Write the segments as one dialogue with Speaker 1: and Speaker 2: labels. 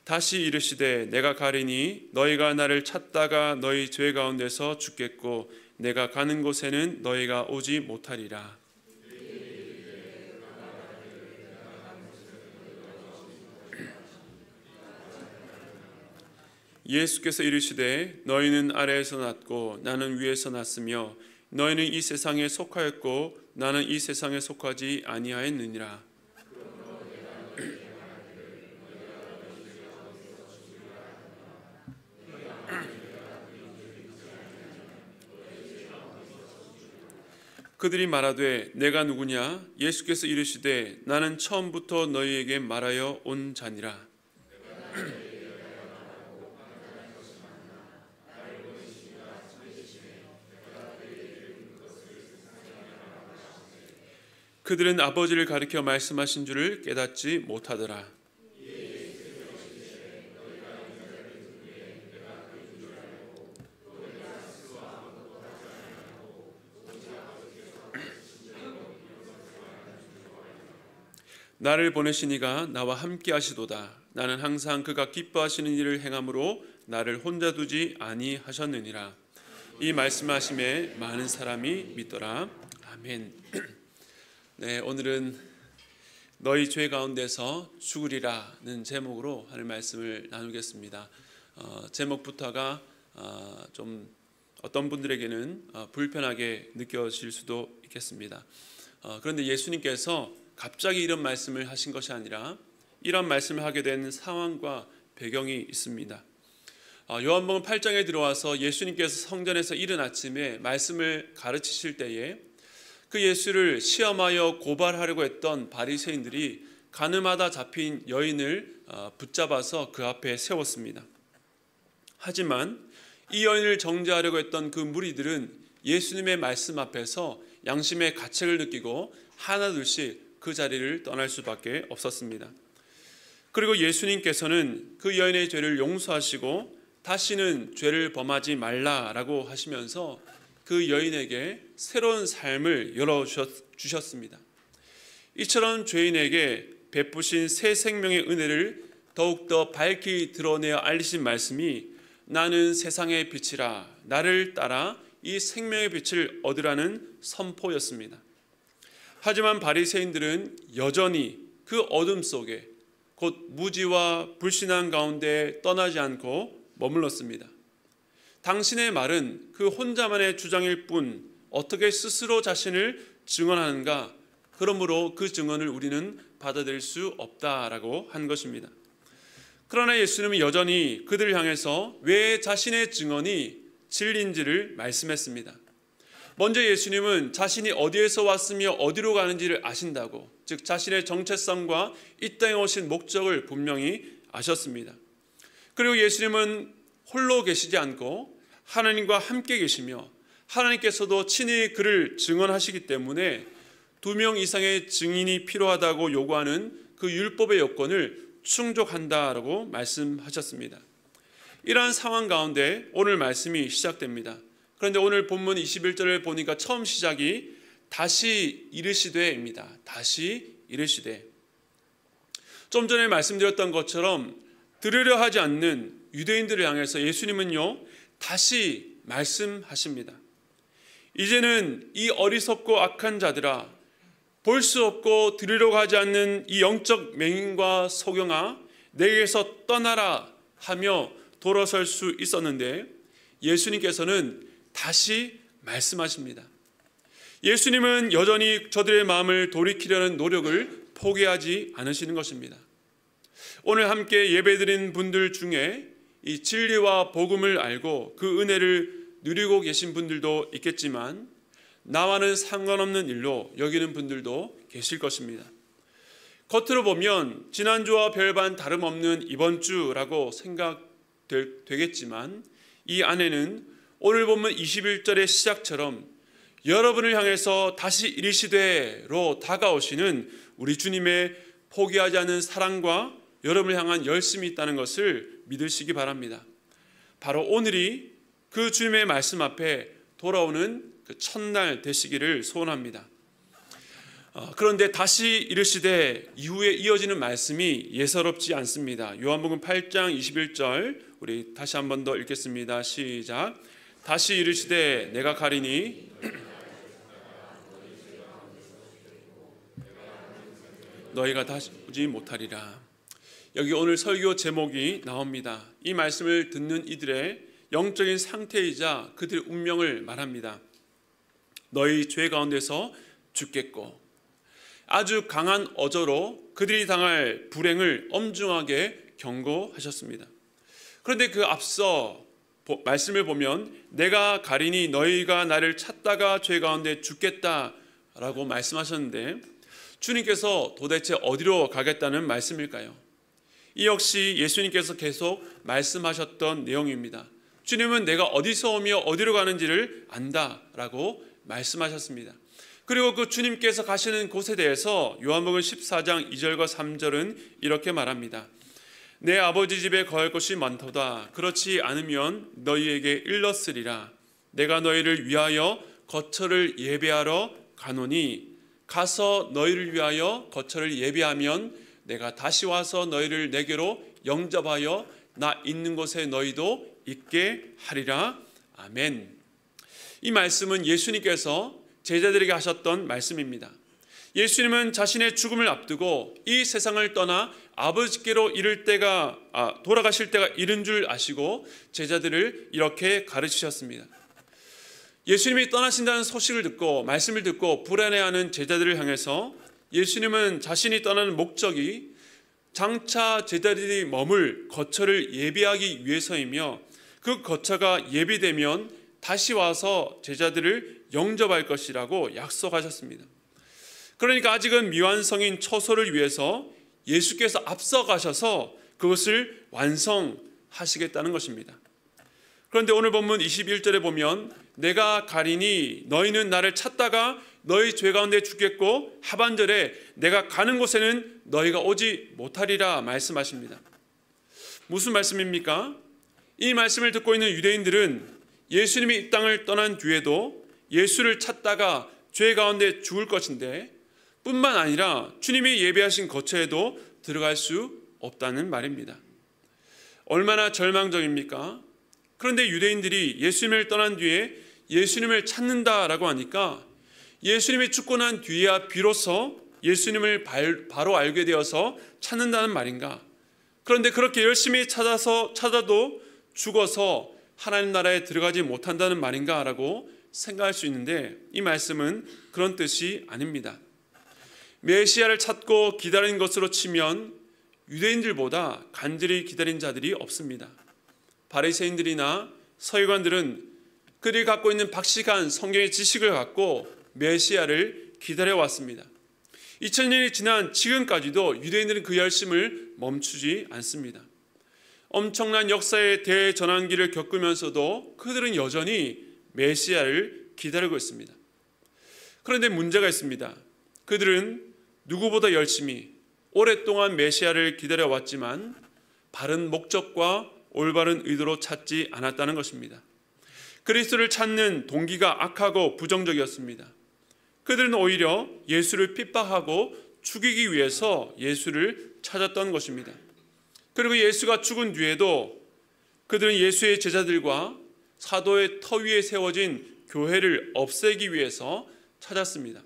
Speaker 1: 다시 이르시되 내가 가리니 너희가 나를 찾다가 너희 죄 가운데서 죽겠고 내가 가는 곳에는 너희가 오지 못하리라. 예수께서 이르시되 너희는 아래에서 났고 나는 위에서 났으며 너희는 이 세상에 속하였고 나는 이 세상에 속하지 아니하였느니라. 그들이 말하되 내가 누구냐? 예수께서 이르시되 나는 처음부터 너희에게 말하여 온 자니라. 그들은 아버지를 가리켜 말씀하신 줄을 깨닫지 못하더라. 나를 보내시니가 나와 함께 하시도다. 나는 항상 그가 기뻐하시는 일을 행함으로 나를 혼자 두지 아니하셨느니라. 이 말씀하심에 많은 사람이 믿더라. 아멘. 네, 오늘은 너희 죄 가운데서 죽으리라는 제목으로 하는 말씀을 나누겠습니다. 제목부터가 좀 어떤 분들에게는 불편하게 느껴질 수도 있겠습니다. 그런데 예수님께서 갑자기 이런 말씀을 하신 것이 아니라 이런 말씀을 하게 된 상황과 배경이 있습니다. 요한복음 8장에 들어와서 예수님께서 성전에서 이른 아침에 말씀을 가르치실 때에 그 예수를 시험하여 고발하려고 했던 바리새인들이 가늠하다 잡힌 여인을 붙잡아서 그 앞에 세웠습니다. 하지만 이 여인을 정죄하려고 했던 그 무리들은 예수님의 말씀 앞에서 양심의 가책을 느끼고 하나둘씩 그 자리를 떠날 수밖에 없었습니다. 그리고 예수님께서는 그 여인의 죄를 용서하시고 다시는 죄를 범하지 말라라고 하시면서 그 여인에게 새로운 삶을 열어주셨습니다. 이처럼 죄인에게 베푸신 새 생명의 은혜를 더욱더 밝히 드러내어 알리신 말씀이 나는 세상의 빛이라 나를 따라 이 생명의 빛을 얻으라는 선포였습니다. 하지만 바리새인들은 여전히 그 어둠 속에 곧 무지와 불신앙 가운데 떠나지 않고 머물렀습니다. 당신의 말은 그 혼자만의 주장일 뿐 어떻게 스스로 자신을 증언하는가? 그러므로 그 증언을 우리는 받아들일 수 없다라고 한 것입니다. 그러나 예수님은 여전히 그들을 향해서 왜 자신의 증언이 진리인지를 말씀했습니다. 먼저 예수님은 자신이 어디에서 왔으며 어디로 가는지를 아신다고, 즉 자신의 정체성과 이 땅에 오신 목적을 분명히 아셨습니다. 그리고 예수님은 홀로 계시지 않고 하나님과 함께 계시며 하나님께서도 친히 그를 증언하시기 때문에 2명 이상의 증인이 필요하다고 요구하는 그 율법의 요건을 충족한다라고 말씀하셨습니다. 이러한 상황 가운데 오늘 말씀이 시작됩니다. 그런데 오늘 본문 21절을 보니까 처음 시작이 다시 이르시되입니다. 다시 이르시되. 좀 전에 말씀드렸던 것처럼 들으려 하지 않는 유대인들을 향해서 예수님은요 다시 말씀하십니다. 이제는 이 어리석고 악한 자들아, 볼 수 없고 들으려고 하지 않는 이 영적 맹인과 소경아, 내게서 떠나라 하며 돌아설 수 있었는데 예수님께서는 다시 말씀하십니다. 예수님은 여전히 저들의 마음을 돌이키려는 노력을 포기하지 않으시는 것입니다. 오늘 함께 예배드린 분들 중에 이 진리와 복음을 알고 그 은혜를 누리고 계신 분들도 있겠지만 나와는 상관없는 일로 여기는 분들도 계실 것입니다. 겉으로 보면 지난주와 별반 다름없는 이번 주라고 생각되겠지만 이 안에는 오늘 본문 21절의 시작처럼 여러분을 향해서 다시 이르시되로 다가오시는 우리 주님의 포기하지 않는 사랑과 여러분을 향한 열심이 있다는 것을 믿으시기 바랍니다. 바로 오늘이 그 주님의 말씀 앞에 돌아오는 그 첫날 되시기를 소원합니다. 그런데 다시 이르시되 이후에 이어지는 말씀이 예사롭지 않습니다. 요한복음 8장 21절 우리 다시 한 번 더 읽겠습니다. 시작. 다시 이르시되 내가 가리니 너희가 다시 오지 못하리라. 여기 오늘 설교 제목이 나옵니다. 이 말씀을 듣는 이들의 영적인 상태이자 그들의 운명을 말합니다. 너희 죄 가운데서 죽겠고, 아주 강한 어조로 그들이 당할 불행을 엄중하게 경고하셨습니다. 그런데 그 앞서 말씀을 보면 내가 가리니 너희가 나를 찾다가 죄 가운데 죽겠다라고 말씀하셨는데, 주님께서 도대체 어디로 가겠다는 말씀일까요? 이 역시 예수님께서 계속 말씀하셨던 내용입니다. 주님은 내가 어디서 오며 어디로 가는지를 안다라고 말씀하셨습니다. 그리고 그 주님께서 가시는 곳에 대해서 요한복음 14장 2절과 3절은 이렇게 말합니다. 내 아버지 집에 거할 곳이 많도다. 그렇지 않으면 너희에게 일렀으리라. 내가 너희를 위하여 거처를 예배하러 가노니 가서 너희를 위하여 거처를 예배하면 내가 다시 와서 너희를 내게로 영접하여 나 있는 곳에 너희도 있게 하리라. 아멘. 이 말씀은 예수님께서 제자들에게 하셨던 말씀입니다. 예수님은 자신의 죽음을 앞두고 이 세상을 떠나 아버지께로 돌아가실 때가 이른 줄 아시고 제자들을 이렇게 가르치셨습니다. 예수님이 떠나신다는 소식을 듣고 말씀을 듣고 불안해하는 제자들을 향해서 예수님은 자신이 떠나는 목적이 장차 제자들이 머물 거처를 예비하기 위해서이며 그 거처가 예비되면 다시 와서 제자들을 영접할 것이라고 약속하셨습니다. 그러니까 아직은 미완성인 처소를 위해서 예수께서 앞서가셔서 그것을 완성하시겠다는 것입니다. 그런데 오늘 본문 21절에 보면 내가 가리니 너희는 나를 찾다가 너희 죄 가운데 죽겠고, 하반절에 내가 가는 곳에는 너희가 오지 못하리라 말씀하십니다. 무슨 말씀입니까? 이 말씀을 듣고 있는 유대인들은 예수님이 이 땅을 떠난 뒤에도 예수를 찾다가 죄 가운데 죽을 것인데, 뿐만 아니라 주님이 예배하신 거처에도 들어갈 수 없다는 말입니다. 얼마나 절망적입니까? 그런데 유대인들이 예수님을 떠난 뒤에 예수님을 찾는다라고 하니까 예수님이 죽고 난 뒤에야 비로소 예수님을 바로 알게 되어서 찾는다는 말인가? 그런데 그렇게 열심히 찾아도 죽어서 하나님 나라에 들어가지 못한다는 말인가라고 생각할 수 있는데, 이 말씀은 그런 뜻이 아닙니다. 메시아를 찾고 기다린 것으로 치면 유대인들보다 간절히 기다린 자들이 없습니다. 바리새인들이나 서기관들은 그들이 갖고 있는 박식한 성경의 지식을 갖고 메시아를 기다려왔습니다. 2000년이 지난 지금까지도 유대인들은 그 열심을 멈추지 않습니다. 엄청난 역사의 대전환기를 겪으면서도 그들은 여전히 메시아를 기다리고 있습니다. 그런데 문제가 있습니다. 그들은 누구보다 열심히 오랫동안 메시아를 기다려왔지만 바른 목적과 올바른 의도로 찾지 않았다는 것입니다. 그리스도를 찾는 동기가 악하고 부정적이었습니다. 그들은 오히려 예수를 핍박하고 죽이기 위해서 예수를 찾았던 것입니다. 그리고 예수가 죽은 뒤에도 그들은 예수의 제자들과 사도의 터 위에 세워진 교회를 없애기 위해서 찾았습니다.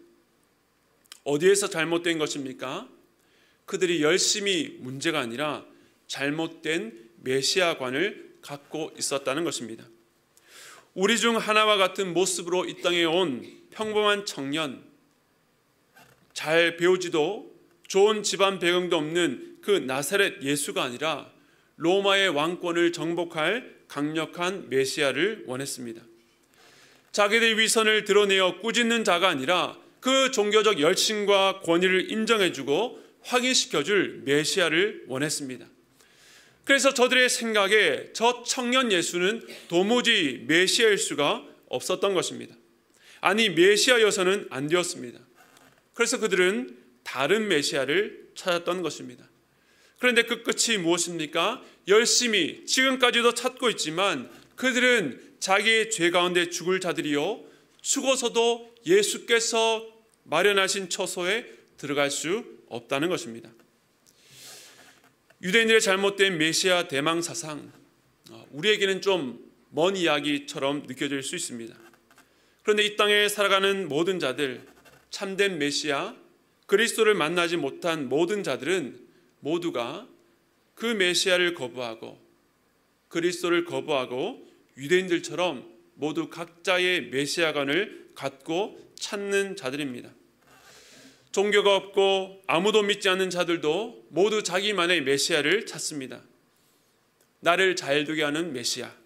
Speaker 1: 어디에서 잘못된 것입니까? 그들이 열심히 문제가 아니라 잘못된 메시아관을 갖고 있었다는 것입니다. 우리 중 하나와 같은 모습으로 이 땅에 온 평범한 청년, 잘 배우지도 좋은 집안 배경도 없는 그 나사렛 예수가 아니라 로마의 왕권을 정복할 강력한 메시아를 원했습니다. 자기들 위선을 드러내어 꾸짖는 자가 아니라 그 종교적 열심과 권위를 인정해주고 확인시켜줄 메시아를 원했습니다. 그래서 저들의 생각에 저 청년 예수는 도무지 메시아일 수가 없었던 것입니다. 아니, 메시아여서는 안 되었습니다. 그래서 그들은 다른 메시아를 찾았던 것입니다. 그런데 그 끝이 무엇입니까? 열심히 지금까지도 찾고 있지만 그들은 자기의 죄 가운데 죽을 자들이요, 죽어서도 예수께서 마련하신 처소에 들어갈 수 없다는 것입니다. 유대인들의 잘못된 메시아 대망 사상, 우리에게는 좀 먼 이야기처럼 느껴질 수 있습니다. 그런데 이 땅에 살아가는 모든 자들, 참된 메시아 그리스도를 만나지 못한 모든 자들은 모두가 그 메시아를 거부하고 그리스도를 거부하고 유대인들처럼 모두 각자의 메시아관을 갖고 찾는 자들입니다. 종교가 없고 아무도 믿지 않는 자들도 모두 자기만의 메시아를 찾습니다. 나를 자유되게 하는 메시아,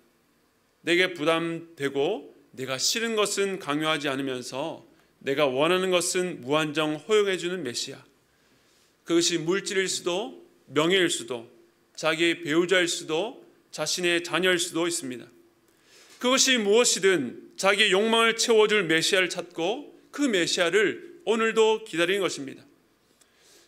Speaker 1: 내게 부담되고 내가 싫은 것은 강요하지 않으면서 내가 원하는 것은 무한정 허용해 주는 메시아. 그것이 물질일 수도 명예일 수도 자기의 배우자일 수도 자신의 자녀일 수도 있습니다. 그것이 무엇이든 자기의 욕망을 채워줄 메시아를 찾고 그 메시아를 오늘도 기다리는 것입니다.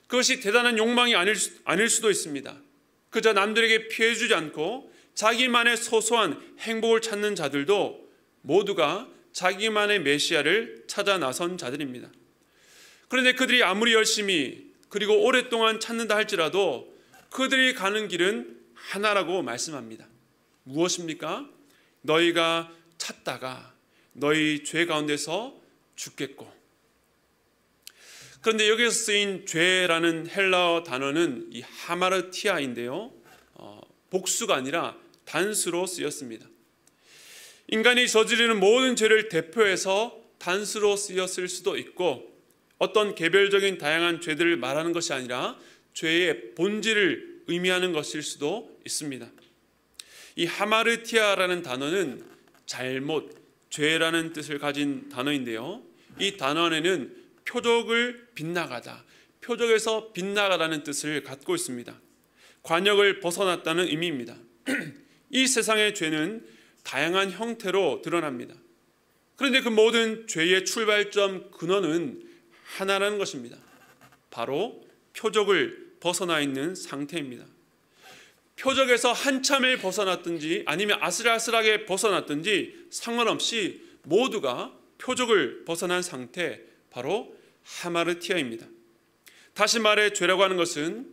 Speaker 1: 그것이 대단한 욕망이 아닐 수도 있습니다. 그저 남들에게 피해주지 않고 자기만의 소소한 행복을 찾는 자들도 모두가 자기만의 메시아를 찾아 나선 자들입니다. 그런데 그들이 아무리 열심히 그리고 오랫동안 찾는다 할지라도 그들이 가는 길은 하나라고 말씀합니다. 무엇입니까? 너희가 찾다가 너희 죄 가운데서 죽겠고. 그런데 여기서 쓰인 죄라는 헬라어 단어는 이 하마르티아인데요, 복수가 아니라 단수로 쓰였습니다. 인간이 저지르는 모든 죄를 대표해서 단수로 쓰였을 수도 있고 어떤 개별적인 다양한 죄들을 말하는 것이 아니라 죄의 본질을 의미하는 것일 수도 있습니다. 이 하마르티아라는 단어는 잘못, 죄라는 뜻을 가진 단어인데요, 이 단어 안에는 표적을 빗나가다, 표적에서 빗나가다는 뜻을 갖고 있습니다. 관역을 벗어났다는 의미입니다. 이 세상의 죄는 다양한 형태로 드러납니다. 그런데 그 모든 죄의 출발점 근원은 하나라는 것입니다. 바로 표적을 벗어나 있는 상태입니다. 표적에서 한참을 벗어났든지 아니면 아슬아슬하게 벗어났든지 상관없이 모두가 표적을 벗어난 상태, 바로 하마르티아입니다. 다시 말해 죄라고 하는 것은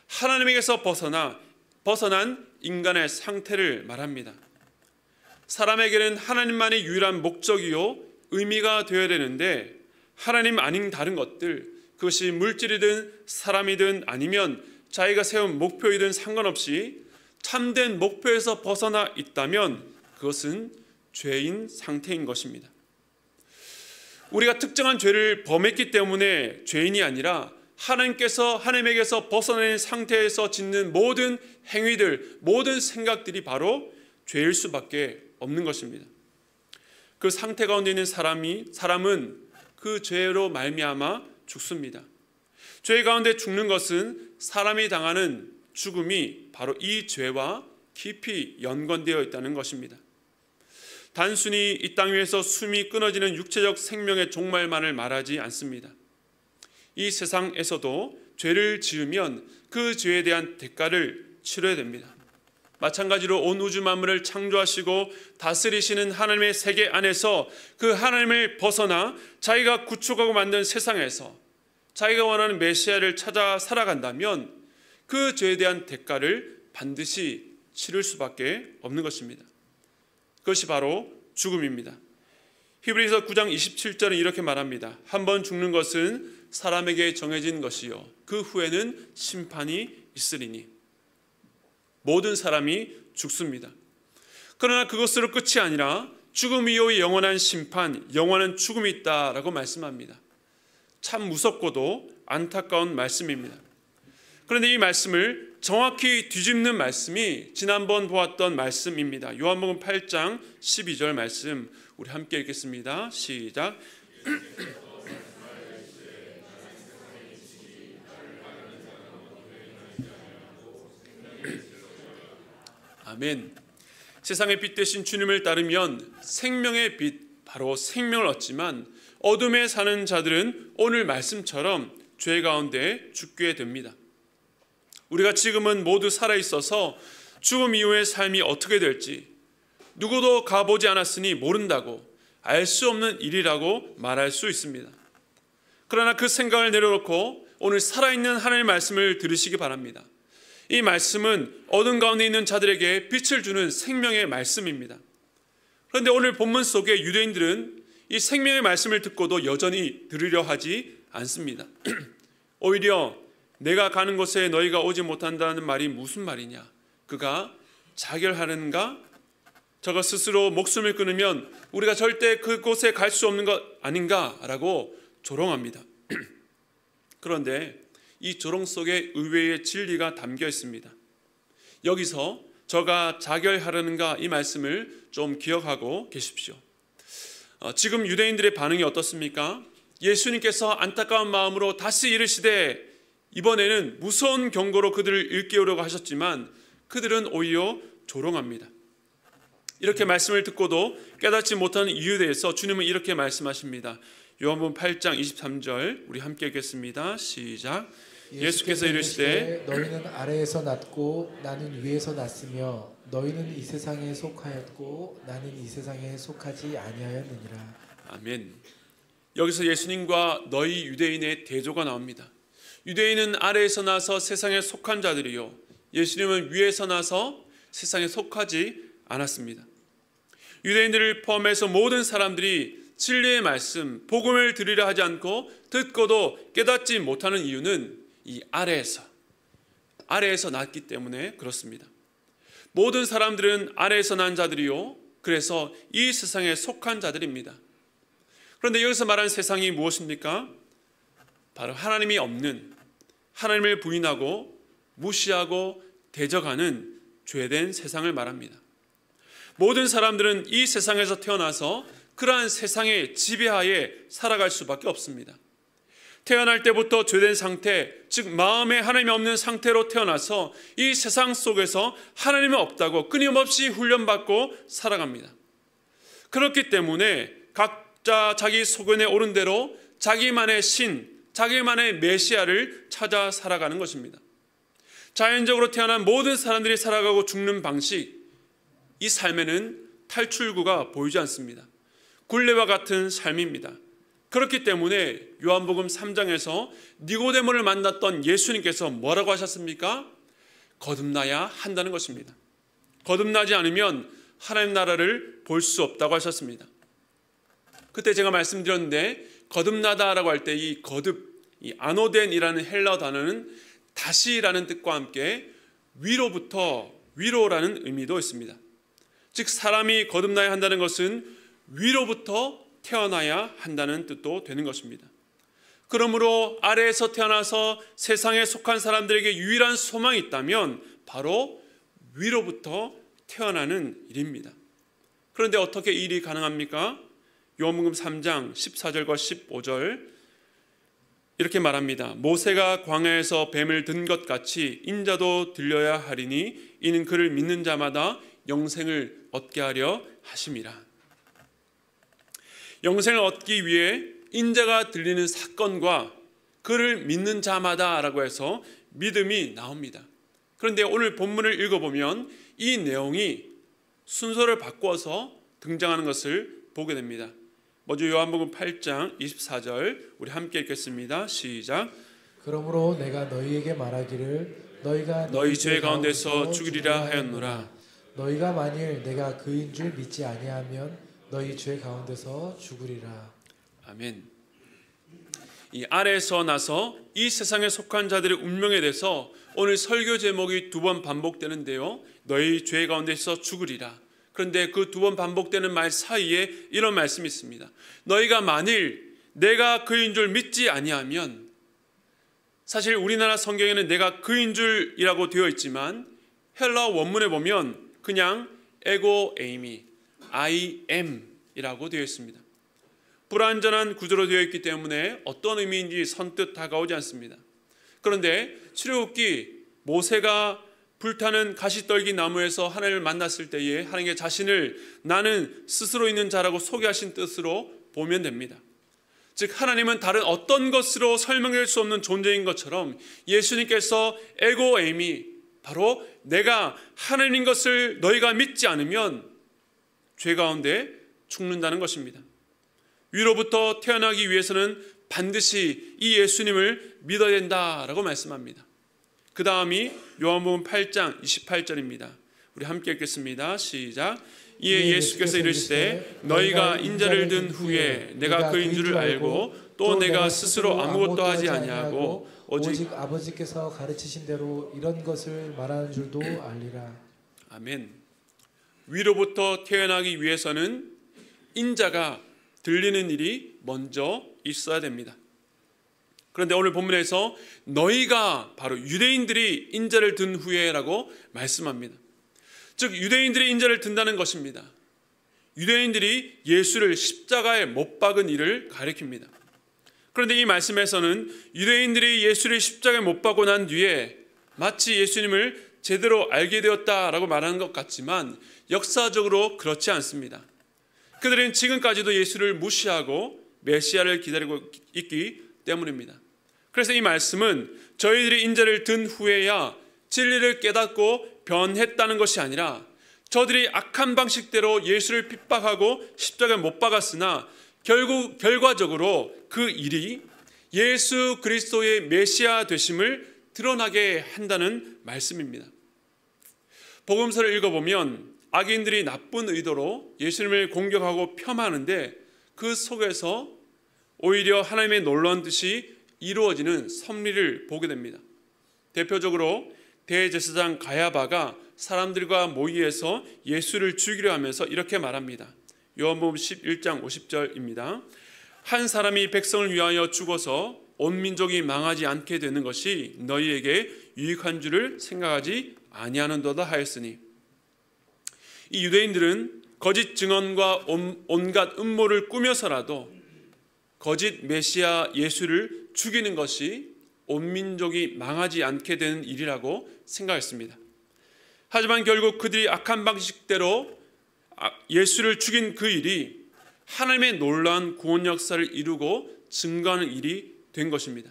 Speaker 1: 하나님에게서 벗어난 인간의 상태를 말합니다. 사람에게는 하나님만이 유일한 목적이요 의미가 되어야 되는데 하나님 아닌 다른 것들, 그것이 물질이든 사람이든 아니면 자기가 세운 목표이든 상관없이 참된 목표에서 벗어나 있다면 그것은 죄인 상태인 것입니다. 우리가 특정한 죄를 범했기 때문에 죄인이 아니라 하나님에게서 벗어난 상태에서 짓는 모든 행위들, 모든 생각들이 바로 죄일 수밖에 없는 것입니다. 그 상태 가운데 있는 사람은 그 죄로 말미암아 죽습니다. 죄 가운데 죽는 것은 사람이 당하는 죽음이 바로 이 죄와 깊이 연관되어 있다는 것입니다. 단순히 이 땅 위에서 숨이 끊어지는 육체적 생명의 종말만을 말하지 않습니다. 이 세상에서도 죄를 지으면 그 죄에 대한 대가를 치러야 됩니다. 마찬가지로 온 우주 만물을 창조하시고 다스리시는 하나님의 세계 안에서 그 하나님을 벗어나 자기가 구축하고 만든 세상에서 자기가 원하는 메시아를 찾아 살아간다면 그 죄에 대한 대가를 반드시 치를 수밖에 없는 것입니다. 그것이 바로 죽음입니다. 히브리서 9장 27절은 이렇게 말합니다. 한번 죽는 것은 사람에게 정해진 것이요 그 후에는 심판이 있으리니. 모든 사람이 죽습니다. 그러나 그것으로 끝이 아니라 죽음 이후의 영원한 심판, 영원한 죽음이 있다라고 말씀합니다. 참 무섭고도 안타까운 말씀입니다. 그런데 이 말씀을 정확히 뒤집는 말씀이 지난번 보았던 말씀입니다. 요한복음 8장 12절 말씀 우리 함께 읽겠습니다. 시작. 아멘. 세상의 빛 대신 주님을 따르면 생명의 빛, 바로 생명을 얻지만 어둠에 사는 자들은 오늘 말씀처럼 죄 가운데 죽게 됩니다. 우리가 지금은 모두 살아있어서 죽음 이후의 삶이 어떻게 될지 누구도 가보지 않았으니 모른다고, 알 수 없는 일이라고 말할 수 있습니다. 그러나 그 생각을 내려놓고 오늘 살아있는 하나님의 말씀을 들으시기 바랍니다. 이 말씀은 어둠 가운데 있는 자들에게 빛을 주는 생명의 말씀입니다. 그런데 오늘 본문 속에 유대인들은 이 생명의 말씀을 듣고도 여전히 들으려 하지 않습니다. 오히려 내가 가는 곳에 너희가 오지 못한다는 말이 무슨 말이냐? 그가 자결하는가? 저가 스스로 목숨을 끊으면 우리가 절대 그곳에 갈 수 없는 것 아닌가라고 조롱합니다. 그런데 이 조롱 속에 의외의 진리가 담겨 있습니다. 여기서 저가 자결하려는가 이 말씀을 좀 기억하고 계십시오. 지금 유대인들의 반응이 어떻습니까? 예수님께서 안타까운 마음으로 다시 이르시되 이번에는 무서운 경고로 그들을 일깨우려고 하셨지만 그들은 오히려 조롱합니다. 이렇게 말씀을 듣고도 깨닫지 못하는 이유에 대해서 주님은 이렇게 말씀하십니다. 요한복음 8장 23절 우리 함께 읽겠습니다. 시작. 예수께서 이르시되
Speaker 2: 너희는 아래에서 났고 나는 위에서 났으며 너희는 이 세상에 속하였고 나는 이 세상에 속하지 아니하였느니라.
Speaker 1: 아멘. 여기서 예수님과 너희 유대인의 대조가 나옵니다. 유대인은 아래에서 나서 세상에 속한 자들이요, 예수님은 위에서 나서 세상에 속하지 않았습니다. 유대인들을 포함해서 모든 사람들이 진리의 말씀, 복음을 들으려 하지 않고 듣고도 깨닫지 못하는 이유는 이 아래에서 났기 때문에 그렇습니다. 모든 사람들은 아래에서 난 자들이요, 그래서 이 세상에 속한 자들입니다. 그런데 여기서 말하는 세상이 무엇입니까? 바로 하나님이 없는, 하나님을 부인하고 무시하고 대적하는 죄된 세상을 말합니다. 모든 사람들은 이 세상에서 태어나서 그러한 세상의 지배하에 살아갈 수밖에 없습니다. 태어날 때부터 죄된 상태, 즉 마음에 하나님이 없는 상태로 태어나서 이 세상 속에서 하나님이 없다고 끊임없이 훈련받고 살아갑니다. 그렇기 때문에 각자 자기 소견에 오른 대로 자기만의 신, 자기만의 메시아를 찾아 살아가는 것입니다. 자연적으로 태어난 모든 사람들이 살아가고 죽는 방식, 이 삶에는 탈출구가 보이지 않습니다. 굴레와 같은 삶입니다. 그렇기 때문에 요한복음 3장에서 니고데모를 만났던 예수님께서 뭐라고 하셨습니까? 거듭나야 한다는 것입니다. 거듭나지 않으면 하나님 나라를 볼 수 없다고 하셨습니다. 그때 제가 말씀드렸는데 거듭나다라고 할 때 이 거듭, 이 아노덴이라는 헬라어 단어는 다시라는 뜻과 함께 위로라는 의미도 있습니다. 즉 사람이 거듭나야 한다는 것은 위로부터 태어나야 한다는 뜻도 되는 것입니다. 그러므로 아래에서 태어나서 세상에 속한 사람들에게 유일한 소망이 있다면 바로 위로부터 태어나는 일입니다. 그런데 어떻게 이 일이 가능합니까? 요한복음 3장 14절과 15절 이렇게 말합니다. 모세가 광야에서 뱀을 든 것 같이 인자도 들려야 하리니 이는 그를 믿는 자마다 영생을 얻게 하려 하심이라. 영생을 얻기 위해 인자가 들리는 사건과 그를 믿는 자마다라고 해서 믿음이 나옵니다. 그런데 오늘 본문을 읽어보면 이 내용이 순서를 바꿔서 등장하는 것을 보게 됩니다. 먼저 요한복음 8장 24절 우리 함께 읽겠습니다. 시작.
Speaker 2: 그러므로 내가 너희에게 말하기를 너희가
Speaker 1: 너희 죄 가운데서 죽으리라 하였노라.
Speaker 2: 너희가 만일 내가 그인 줄 믿지 아니하면 너희 죄 가운데서 죽으리라.
Speaker 1: 아멘. 이 아래에서 나서 이 세상에 속한 자들의 운명에 대해서 오늘 설교 제목이 2번 반복되는데요. 너희 죄 가운데서 죽으리라. 그런데 그 2번 반복되는 말 사이에 이런 말씀이 있습니다. 너희가 만일 내가 그인 줄 믿지 아니하면, 사실 우리나라 성경에는 내가 그인 줄이라고 되어 있지만 헬라어 원문에 보면 그냥 에고 에이미, I am 이라고 되어 있습니다. 불완전한 구조로 되어 있기 때문에 어떤 의미인지 선뜻 다가오지 않습니다. 그런데 출애굽기 모세가 불타는 가시떨기 나무에서 하나님을 만났을 때에 하나님께 자신을 나는 스스로 있는 자라고 소개하신 뜻으로 보면 됩니다. 즉 하나님은 다른 어떤 것으로 설명할 수 없는 존재인 것처럼 예수님께서 에고 에이미, 바로 내가 하나님인 것을 너희가 믿지 않으면 죄 가운데 죽는다는 것입니다. 위로부터 태어나기 위해서는 반드시 이 예수님을 믿어야 된다라고 말씀합니다. 그 다음이 요한복음 8장 28절입니다. 우리 함께 읽겠습니다. 시작. 이에 예수께서 이르시되 너희가 인자를 든 후에 내가 그인 줄을 알고 또 내가 스스로 아무것도 하지 아니하고 오직
Speaker 2: 아버지께서 가르치신 대로 이런 것을 말하는 줄도 알리라.
Speaker 1: 아멘. 위로부터 태어나기 위해서는 인자가 들리는 일이 먼저 있어야 됩니다. 그런데 오늘 본문에서 너희가 바로 유대인들이 인자를 든 후에라고 말씀합니다. 즉 유대인들이 인자를 든다는 것입니다. 유대인들이 예수를 십자가에 못 박은 일을 가리킵니다. 그런데 이 말씀에서는 유대인들이 예수를 십자가에 못 박고 난 뒤에 마치 예수님을 제대로 알게 되었다라고 말하는 것 같지만 역사적으로 그렇지 않습니다. 그들은 지금까지도 예수를 무시하고 메시아를 기다리고 있기 때문입니다. 그래서 이 말씀은 저희들이 인자를 든 후에야 진리를 깨닫고 변했다는 것이 아니라 저들이 악한 방식대로 예수를 핍박하고 십자가에 못 박았으나 결과적으로 그 일이 예수 그리스도의 메시아 되심을 드러나게 한다는 말씀입니다. 복음서를 읽어보면 악인들이 나쁜 의도로 예수님을 공격하고 폄하하는데 그 속에서 오히려 하나님의 놀라운 뜻이 이루어지는 섭리를 보게 됩니다. 대표적으로 대제사장 가야바가 사람들과 모의해서 예수를 죽이려 하면서 이렇게 말합니다. 요한복음 11장 50절입니다. 한 사람이 백성을 위하여 죽어서 온 민족이 망하지 않게 되는 것이 너희에게 유익한 줄을 생각하지 아니하는도다 하였으니, 이 유대인들은 거짓 증언과 온갖 음모를 꾸며서라도 거짓 메시아 예수를 죽이는 것이 온 민족이 망하지 않게 되는 일이라고 생각했습니다. 하지만 결국 그들이 악한 방식대로 예수를 죽인 그 일이 하나님의 놀라운 구원 역사를 이루고 증거하는 일이 된 것입니다.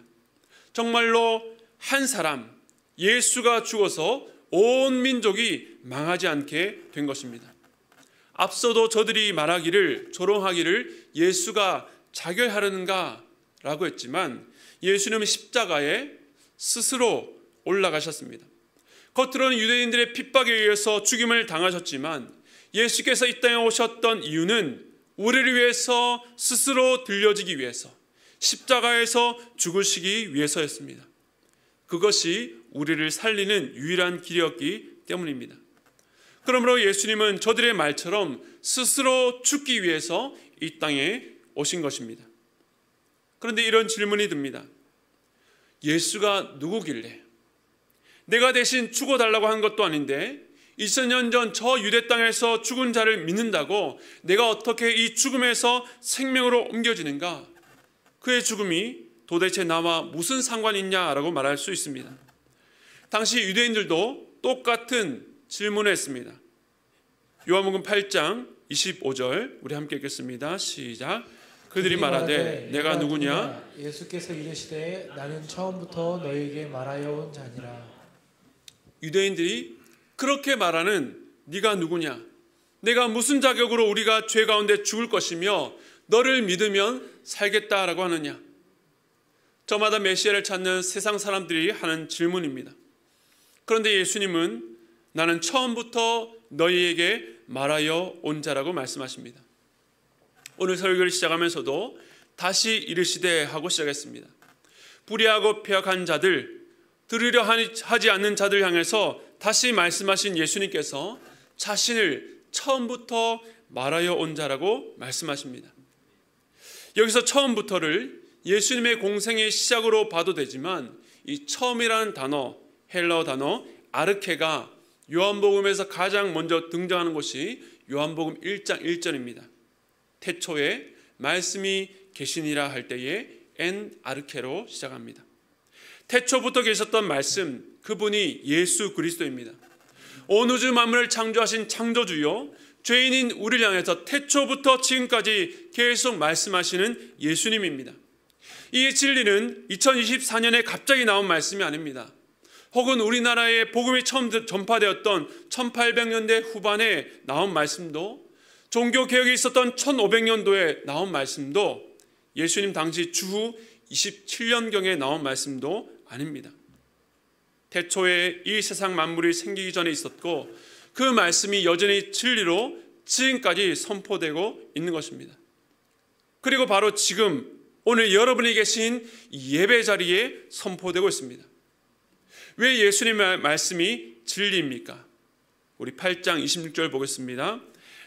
Speaker 1: 정말로 한 사람 예수가 죽어서 온 민족이 망하지 않게 된 것입니다. 앞서도 저들이 말하기를 조롱하기를 예수가 자결하려는가 라고 했지만 예수님은 십자가에 스스로 올라가셨습니다. 겉으로는 유대인들의 핍박에 의해서 죽임을 당하셨지만 예수께서 이 땅에 오셨던 이유는 우리를 위해서 스스로 들려지기 위해서, 십자가에서 죽으시기 위해서였습니다. 그것이 우리를 살리는 유일한 길이었기 때문입니다. 그러므로 예수님은 저들의 말처럼 스스로 죽기 위해서 이 땅에 오신 것입니다. 그런데 이런 질문이 듭니다. 예수가 누구길래? 내가 대신 죽어달라고 한 것도 아닌데 2000년 전 저 유대 땅에서 죽은 자를 믿는다고 내가 어떻게 이 죽음에서 생명으로 옮겨지는가? 그의 죽음이 도대체 나와 무슨 상관이 있냐라고 말할 수 있습니다. 당시 유대인들도 똑같은 질문을 했습니다. 요한복음 8장 25절 우리 함께 읽겠습니다. 시작. 그들이 말하되 내가 누구냐?
Speaker 2: 예수께서 이르시되 나는 처음부터 너희에게 말하여 온 자니라.
Speaker 1: 유대인들이 그렇게 말하는 네가 누구냐? 내가 무슨 자격으로 우리가 죄 가운데 죽을 것이며 너를 믿으면 살겠다라고 하느냐? 저마다 메시아를 찾는 세상 사람들이 하는 질문입니다. 그런데 예수님은 나는 처음부터 너희에게 말하여 온 자라고 말씀하십니다. 오늘 설교를 시작하면서도 다시 이르시되 하고 시작했습니다. 불의하고 폐역한 자들, 들으려 하지 않는 자들 향해서 다시 말씀하신 예수님께서 자신을 처음부터 말하여 온 자라고 말씀하십니다. 여기서 처음부터를 예수님의 공생의 시작으로 봐도 되지만 이 처음이라는 단어, 헬라어 단어 아르케가 요한복음에서 가장 먼저 등장하는 것이 요한복음 1장 1절입니다. 태초에 말씀이 계시니라 할 때에 엔 아르케로 시작합니다. 태초부터 계셨던 말씀, 그분이 예수 그리스도입니다. 온 우주 만물을 창조하신 창조주요, 죄인인 우리를 향해서 태초부터 지금까지 계속 말씀하시는 예수님입니다. 이 진리는 2024년에 갑자기 나온 말씀이 아닙니다. 혹은 우리나라에 복음이 처음 전파되었던 1800년대 후반에 나온 말씀도, 종교개혁이 있었던 1500년도에 나온 말씀도 예수님 당시 주후 27년경에 나온 말씀도 아닙니다. 태초에 이 세상 만물이 생기기 전에 있었고 그 말씀이 여전히 진리로 지금까지 선포되고 있는 것입니다. 그리고 바로 지금 오늘 여러분이 계신 예배 자리에 선포되고 있습니다. 왜 예수님의 말씀이 진리입니까? 우리 8장 26절 보겠습니다.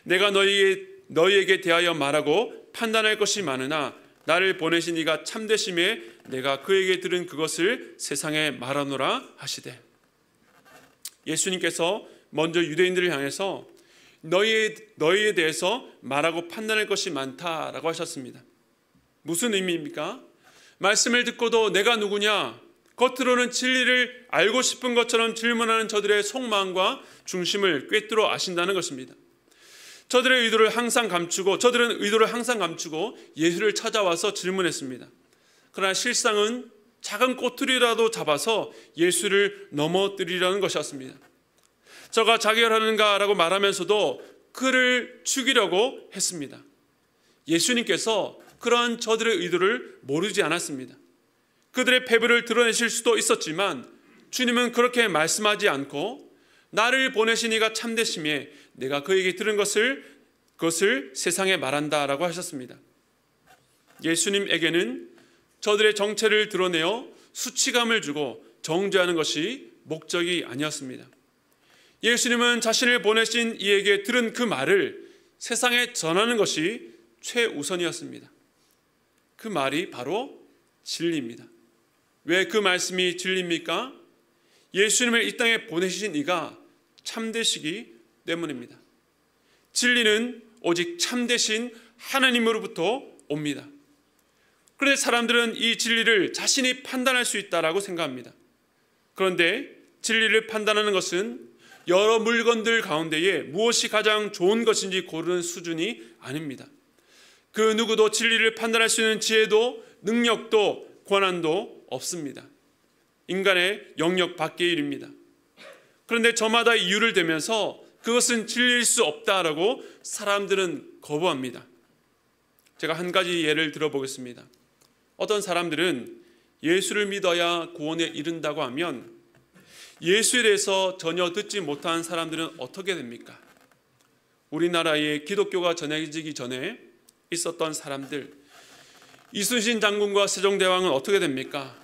Speaker 1: 내가 너희에게 대하여 말하고 판단할 것이 많으나 나를 보내신 이가 참되심에 내가 그에게 들은 그것을 세상에 말하노라 하시되. 예수님께서 먼저 유대인들을 향해서 너희에 대해서 말하고 판단할 것이 많다라고 하셨습니다. 무슨 의미입니까? 말씀을 듣고도 내가 누구냐? 겉으로는 진리를 알고 싶은 것처럼 질문하는 저들의 속마음과 중심을 꿰뚫어 아신다는 것입니다. 저들은 의도를 항상 감추고 예수를 찾아와서 질문했습니다. 그러나 실상은 작은 꼬투리라도 잡아서 예수를 넘어뜨리려는 것이었습니다. 저가 자결하는가라고 말하면서도 그를 죽이려고 했습니다. 예수님께서 그러한 저들의 의도를 모르지 않았습니다. 그들의 패배를 드러내실 수도 있었지만 주님은 그렇게 말씀하지 않고 나를 보내신 이가 참되심에 내가 그에게 들은 그것을 세상에 말한다라고 하셨습니다. 예수님에게는 저들의 정체를 드러내어 수치감을 주고 정죄하는 것이 목적이 아니었습니다. 예수님은 자신을 보내신 이에게 들은 그 말을 세상에 전하는 것이 최우선이었습니다. 그 말이 바로 진리입니다. 왜 그 말씀이 진리입니까? 예수님을 이 땅에 보내신 이가 참되시기 때문입니다. 진리는 오직 참되신 하나님으로부터 옵니다. 그런데 사람들은 이 진리를 자신이 판단할 수 있다라고 생각합니다. 그런데 진리를 판단하는 것은 여러 물건들 가운데에 무엇이 가장 좋은 것인지 고르는 수준이 아닙니다. 그 누구도 진리를 판단할 수 있는 지혜도 능력도 권한도 없습니다. 인간의 영역 밖의 일입니다. 그런데 저마다 이유를 대면서 그것은 진리일 수 없다라고 사람들은 거부합니다. 제가 한 가지 예를 들어보겠습니다. 어떤 사람들은 예수를 믿어야 구원에 이른다고 하면 예수에 대해서 전혀 듣지 못한 사람들은 어떻게 됩니까? 우리나라에 기독교가 전해지기 전에 있었던 사람들, 이순신 장군과 세종대왕은 어떻게 됩니까?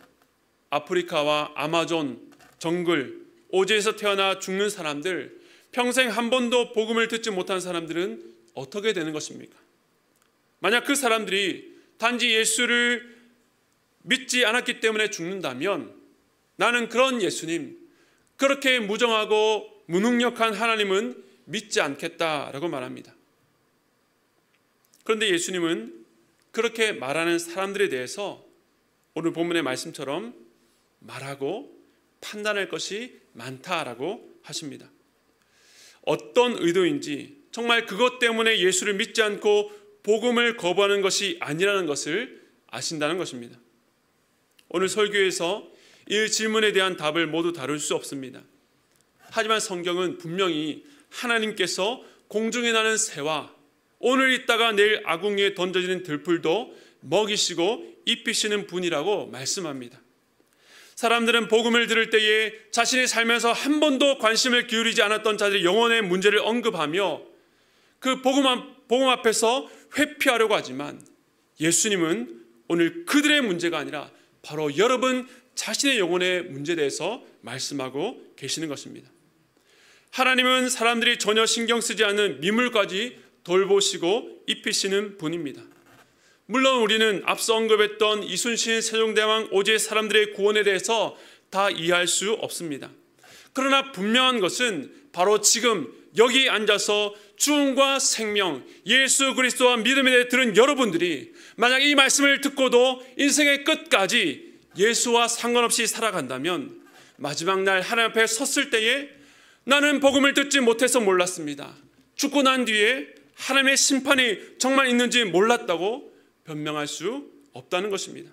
Speaker 1: 아프리카와 아마존, 정글, 오지에서 태어나 죽는 사람들, 평생 한 번도 복음을 듣지 못한 사람들은 어떻게 되는 것입니까? 만약 그 사람들이 단지 예수를 믿지 않았기 때문에 죽는다면 나는 그런 예수님, 그렇게 무정하고 무능력한 하나님은 믿지 않겠다라고 말합니다. 그런데 예수님은 그렇게 말하는 사람들에 대해서 오늘 본문의 말씀처럼 말하고 판단할 것이 많다라고 하십니다. 어떤 의도인지 정말 그것 때문에 예수를 믿지 않고 복음을 거부하는 것이 아니라는 것을 아신다는 것입니다. 오늘 설교에서 이 질문에 대한 답을 모두 다룰 수 없습니다. 하지만 성경은 분명히 하나님께서 공중에 나는 새와 오늘 있다가 내일 아궁이에 던져지는 들풀도 먹이시고 입히시는 분이라고 말씀합니다. 사람들은 복음을 들을 때에 자신이 살면서 한 번도 관심을 기울이지 않았던 자들의 영혼의 문제를 언급하며 그 복음 앞에서 회피하려고 하지만 예수님은 오늘 그들의 문제가 아니라 바로 여러분 자신의 영혼의 문제에 대해서 말씀하고 계시는 것입니다. 하나님은 사람들이 전혀 신경 쓰지 않는 미물까지 돌보시고 입히시는 분입니다. 물론 우리는 앞서 언급했던 이순신, 세종대왕, 오지의 사람들의 구원에 대해서 다 이해할 수 없습니다. 그러나 분명한 것은 바로 지금 여기 앉아서 죽음과 생명, 예수 그리스도와 믿음에 대해 들은 여러분들이 만약 이 말씀을 듣고도 인생의 끝까지 예수와 상관없이 살아간다면 마지막 날 하나님 앞에 섰을 때에 나는 복음을 듣지 못해서 몰랐습니다. 죽고 난 뒤에 하나님의 심판이 정말 있는지 몰랐다고 변명할 수 없다는 것입니다.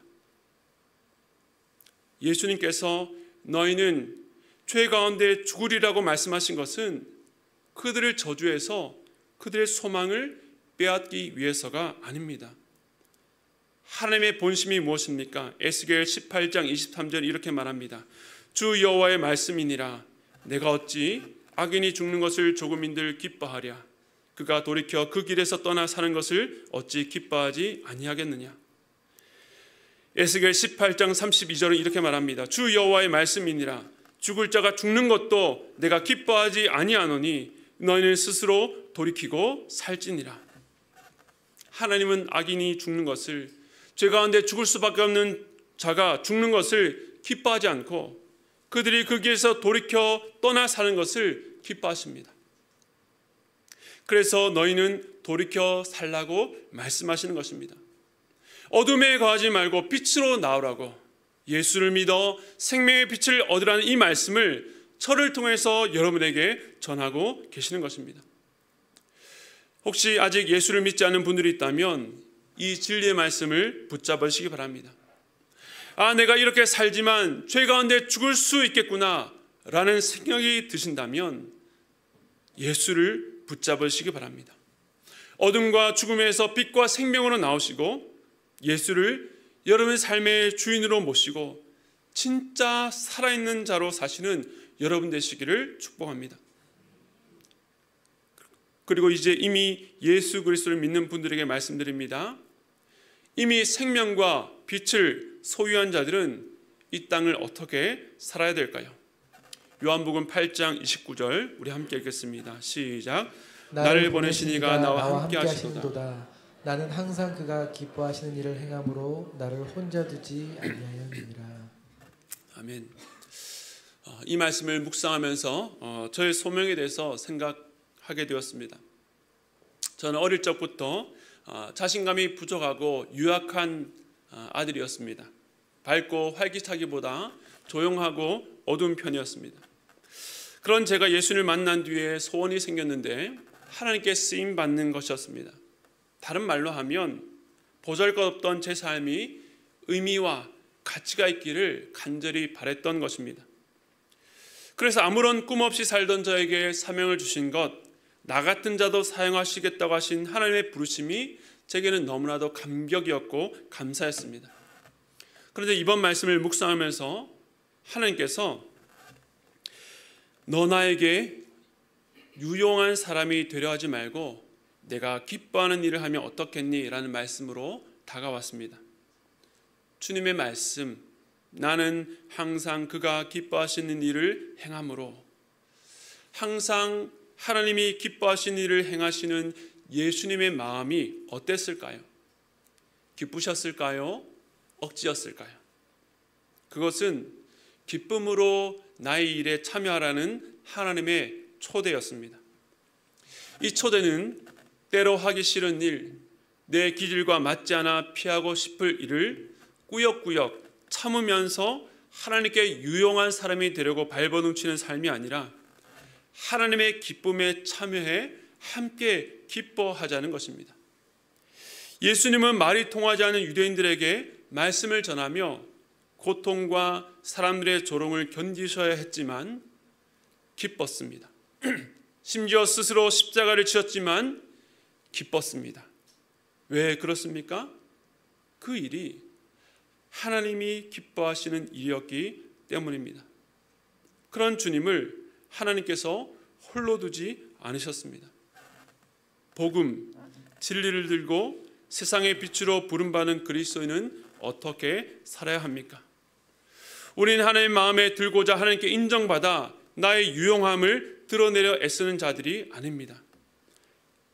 Speaker 1: 예수님께서 너희는 죄 가운데 죽으리라고 말씀하신 것은 그들을 저주해서 그들의 소망을 빼앗기 위해서가 아닙니다. 하나님의 본심이 무엇입니까? 에스겔 18장 23절 이렇게 말합니다. 주 여호와의 말씀이니라. 내가 어찌 악인이 죽는 것을 조금인들 기뻐하랴. 그가 돌이켜 그 길에서 떠나 사는 것을 어찌 기뻐하지 아니하겠느냐. 에스겔 18장 32절은 이렇게 말합니다. 주 여호와의 말씀이니라. 죽을 자가 죽는 것도 내가 기뻐하지 아니하노니 너희는 스스로 돌이키고 살지니라. 하나님은 악인이 죽는 것을, 죄 가운데 죽을 수밖에 없는 자가 죽는 것을 기뻐하지 않고 그들이 그 길에서 돌이켜 떠나 사는 것을 기뻐하십니다. 그래서 너희는 돌이켜 살라고 말씀하시는 것입니다. 어둠에 거하지 말고 빛으로 나오라고, 예수를 믿어 생명의 빛을 얻으라는 이 말씀을 저를 통해서 여러분에게 전하고 계시는 것입니다. 혹시 아직 예수를 믿지 않는 분들이 있다면 이 진리의 말씀을 붙잡으시기 바랍니다. 아, 내가 이렇게 살지만 죄 가운데 죽을 수 있겠구나 라는 생각이 드신다면 예수를 붙잡으시기 바랍니다. 어둠과 죽음에서 빛과 생명으로 나오시고 예수를 여러분의 삶의 주인으로 모시고 진짜 살아있는 자로 사시는 여러분 되시기를 축복합니다. 그리고 이제 이미 예수 그리스도를 믿는 분들에게 말씀드립니다. 이미 생명과 빛을 소유한 자들은 이 땅을 어떻게 살아야 될까요? 요한복음 8장 29절 우리 함께 읽겠습니다. 시작. 나를 보내신 이가 나와 함께 하시도다.
Speaker 2: 나는 항상 그가 기뻐하시는 일을 행함으로 나를 혼자 두지 아니하였느니라.
Speaker 1: 아멘. 이 말씀을 묵상하면서 저의 소명에 대해서 생각하게 되었습니다. 저는 어릴 적부터 자신감이 부족하고 유약한 아들이었습니다. 밝고 활기차기보다 조용하고 어두운 편이었습니다. 그런 제가 예수를 만난 뒤에 소원이 생겼는데 하나님께 쓰임 받는 것이었습니다. 다른 말로 하면 보잘것없던 제 삶이 의미와 가치가 있기를 간절히 바랬던 것입니다. 그래서 아무런 꿈 없이 살던 저에게 사명을 주신 것, 나 같은 자도 사용하시겠다고 하신 하나님의 부르심이 제게는 너무나도 감격이었고 감사했습니다. 그런데 이번 말씀을 묵상하면서 하나님께서 너 나에게 유용한 사람이 되려 하지 말고 내가 기뻐하는 일을 하면 어떻겠니? 라는 말씀으로 다가왔습니다. 주님의 말씀, 나는 항상 그가 기뻐하시는 일을 행함으로, 항상 하나님이 기뻐하시는 일을 행하시는 예수님의 마음이 어땠을까요? 기쁘셨을까요? 억지였을까요? 그것은 기쁨으로 나의 일에 참여하라는 하나님의 초대였습니다. 이 초대는 때로 하기 싫은 일, 내 기질과 맞지 않아 피하고 싶을 일을 꾸역꾸역 참으면서 하나님께 유용한 사람이 되려고 발버둥치는 삶이 아니라 하나님의 기쁨에 참여해 함께 기뻐하자는 것입니다. 예수님은 말이 통하지 않는 유대인들에게 말씀을 전하며 고통과 사람들의 조롱을 견디셔야 했지만 기뻤습니다. 심지어 스스로 십자가를 지었지만 기뻤습니다. 왜 그렇습니까? 그 일이 하나님이 기뻐하시는 일이었기 때문입니다. 그런 주님을 하나님께서 홀로 두지 않으셨습니다. 복음, 진리를 들고 세상의 빛으로 부름받은 그리스도인은 어떻게 살아야 합니까? 우리는 하나님의 마음에 들고자 하나님께 인정받아 나의 유용함을 드러내려 애쓰는 자들이 아닙니다.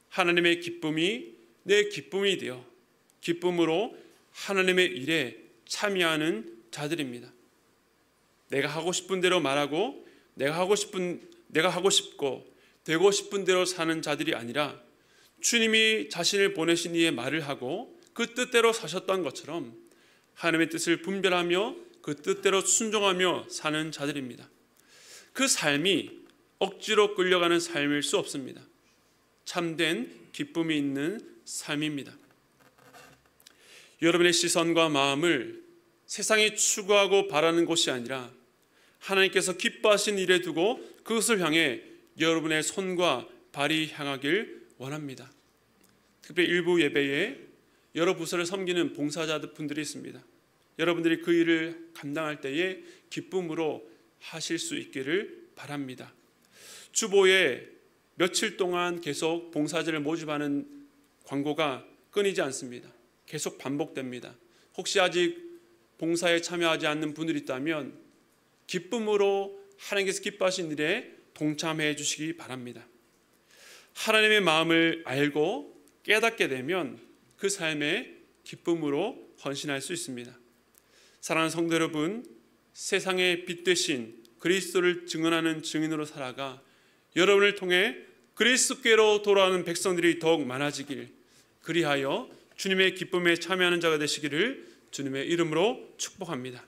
Speaker 1: 하나님의 기쁨이 내 기쁨이 되어 기쁨으로 하나님의 일에 참여하는 자들입니다. 내가 하고 싶은 대로 말하고 내가 하고 싶고 되고 싶은 대로 사는 자들이 아니라 주님이 자신을 보내신 이의 말을 하고 그 뜻대로 사셨던 것처럼 하나님의 뜻을 분별하며 그 뜻대로 순종하며 사는 자들입니다. 그 삶이 억지로 끌려가는 삶일 수 없습니다. 참된 기쁨이 있는 삶입니다. 여러분의 시선과 마음을 세상이 추구하고 바라는 곳이 아니라 하나님께서 기뻐하신 일에 두고 그것을 향해 여러분의 손과 발이 향하길 원합니다. 특별히 일부 예배에 여러 부서를 섬기는 봉사자분들이 있습니다. 여러분들이 그 일을 감당할 때에 기쁨으로 하실 수 있기를 바랍니다. 주보에 며칠 동안 계속 봉사자를 모집하는 광고가 끊이지 않습니다. 계속 반복됩니다. 혹시 아직 봉사에 참여하지 않는 분들이 있다면 기쁨으로 하나님께서 기뻐하신 일에 동참해 주시기 바랍니다. 하나님의 마음을 알고 깨닫게 되면 그 삶에 기쁨으로 헌신할 수 있습니다. 사랑하는 성도 여러분, 세상의 빛 되신 그리스도를 증언하는 증인으로 살아가 여러분을 통해 그리스도께로 돌아오는 백성들이 더욱 많아지길, 그리하여 주님의 기쁨에 참여하는 자가 되시기를 주님의 이름으로 축복합니다.